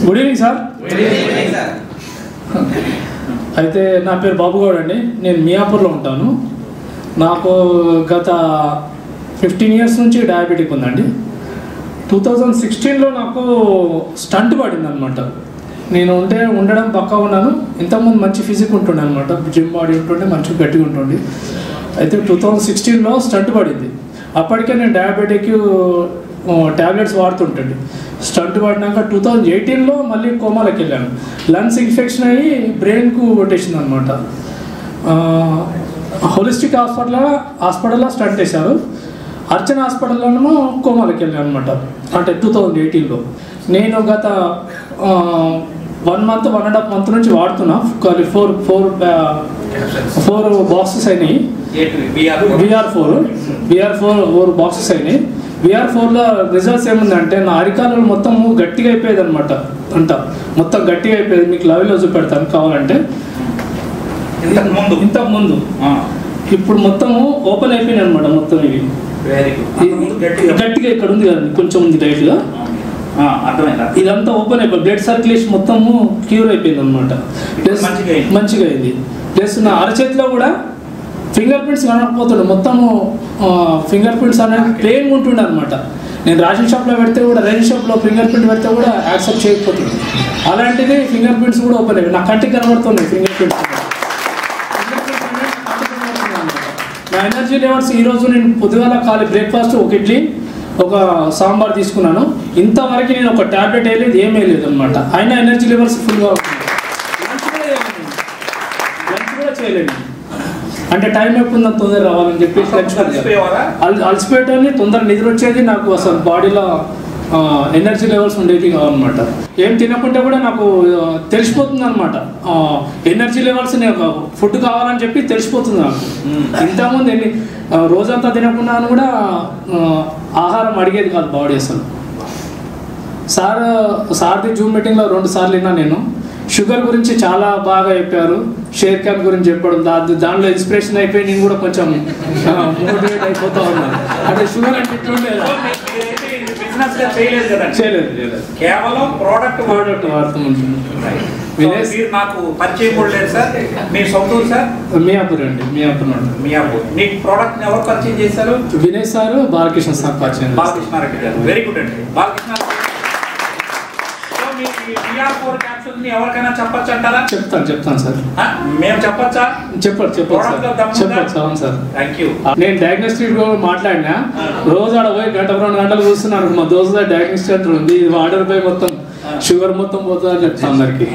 Good evening sir. అయితే నా పేరు బాబుగౌడ్ అండి. నేను మియాపూర్లో ఉంటాను. నాకు గత 15 years నుంచి డయాబెటిక్ ఉందండి. 2016లో నాకు స్టంట్ పడింది అనమాట. నేను ఉండడం పక్కా ఉన్నాను. ఇంతకుముందు మంచి ఫిజిక్ ఉంటుండే అనమాట, జిమ్ బాడీ ఉంటుండే, మంచిగా గట్టిగా ఉంటుండే. అయితే 2016లో స్టంట్ పడింది. అప్పటికే నేను డయాబెటిక్ ట్యాబ్లెట్స్ వాడుతుంటండి. స్టంట్ పడినాక 2018లో మళ్ళీ కోమాలోకి వెళ్ళాను. లంగ్స్ ఇన్ఫెక్షన్ అయ్యి బ్రెయిన్కు కొట్టేసింది అనమాట. హోలిస్టిక్ హాస్పిటల్లో స్టంట్ వేశారు. అర్చన హాస్పిటల్లోనేమో కోమాలోకి వెళ్ళాను అనమాట. అంటే 2018లో నేను గత 1.5 months నుంచి వాడుతున్నా. 4 బాక్సెస్ అయినాయి. VR4 బాక్సెస్ అయినాయి. VR4లో రిజల్ట్స్ ఏముందంటే నా అరికాలు మొత్తం గట్టిగా అయిపోయేది అనమాట. మొత్తం గట్టిగా అయిపోయేది. మీకు లైవ్లో చూపెడతాను కావాలంటే. ఇంతకుముందు ఇప్పుడు మొత్తము ఓపెన్ అయిపోయినాయి అనమాట. మొత్తం ఇవి గట్టిగా ఇక్కడ ఉంది కదండి, కొంచెం ఉంది లైట్గా. ఇదంతా ఓపెన్ అయిపోయింది. బ్లడ్ సర్క్యులేషన్ మొత్తము క్యూర్ అయిపోయింది అనమాట. ప్లస్ మంచిగా అయింది. ప్లస్ నా అరచేతిలో కూడా ఫింగర్ ప్రింట్స్ కనకపోతుండే. మొత్తము ఫింగర్ ప్రింట్స్ అనేది ప్లేన్గా ఉంటుండే అనమాట. నేను రేషన్ షాప్లో పెడితే కూడా, రేషన్ షాప్లో ఫింగర్ ప్రింట్ పెడితే కూడా యాక్సెప్ట్ చేయకపోతుంది. అలాంటిది ఫింగర్ ప్రింట్స్ కూడా ఓపెన్ అయిపోయి నా కంటికి కనబడుతున్నాయి ఫింగర్ ప్రింట్స్. నా ఎనర్జీ లెవెల్స్ ఈరోజు నేను పొద్దుగాల ఖాళీ బ్రేక్ఫాస్ట్ ఒక ఇడ్లీ ఒక సాంబార్ తీసుకున్నాను. ఇంతవరకు నేను ఒక ట్యాబ్లెట్ వేయలేదు, ఏం వేయలేదు అనమాట. అయినా ఎనర్జీ లెవెల్స్ ఫుల్గా ఉంటుంది. లంచ్ కూడా చేయలేదు. అంటే టైం ఎప్పుడు తొందర రావాలని చెప్పేసి అలసిపోయేటని తొందర నిద్ర వచ్చేది. నాకు అసలు బాడీలో ఎనర్జీ లెవెల్స్ ఉండేది కావాలన్నమాట. ఏం తినకుంటే కూడా నాకు తెలిసిపోతుంది అనమాట. ఎనర్జీ లెవెల్స్ ఫుడ్ కావాలని చెప్పి తెలిసిపోతుంది నాకు. ఇంతకుముందు రోజంతా తినకుండా కూడా ఆహారం అడిగేది కాదు బాడీ అసలు. సార్ది జూమ్ మీటింగ్లో 2 సార్లు విన్నా నేను. షుగర్ గురించి చాలా బాగా చెప్పారు. షేర్ ఖాన్ గురించి చెప్పడం, దానిలో ఇన్స్పిరేషన్ అయిపోయి నేను కూడా కొంచెం మోటివేట్ అయిపోతా ఉన్నాను. అంటే షుగర్ అంటే చేయలేదు, కేవలం ప్రోడక్ట్ వాడుతుంది. నాకు పరిచయం కూడా లేదు సార్. మీ సొంత సార్? మియాపూర్ అండి. మియాపూర్. నీకు ప్రోడక్ట్ ఎవరు పరిచయం చేశారు? వినయ్ సార్, బాలకృష్ణ సార్ పరిచయం. బాలకృష్ణారెడ్డి గారు, వెరీ గుడ్ అండి. బాలకృష్ణ ఎవరికైనా చెప్పచ్చు అంటారా? చెప్తాను సార్. మేము చెప్పచ్చా? చెప్పచ్చు సార్. Thank you. నేను డయాగ్నోస్టిక్ మాట్లాడినా. రోజు ఆడ పోయి 1-2 గంటలు కూర్చున్నాను. మా దోస్తు డయాగ్నోస్టిక్ ఉంది, ఆర్డర్ పోయి మొత్తం షుగర్ మొత్తం పోతుందని చెప్తాను అందరికి.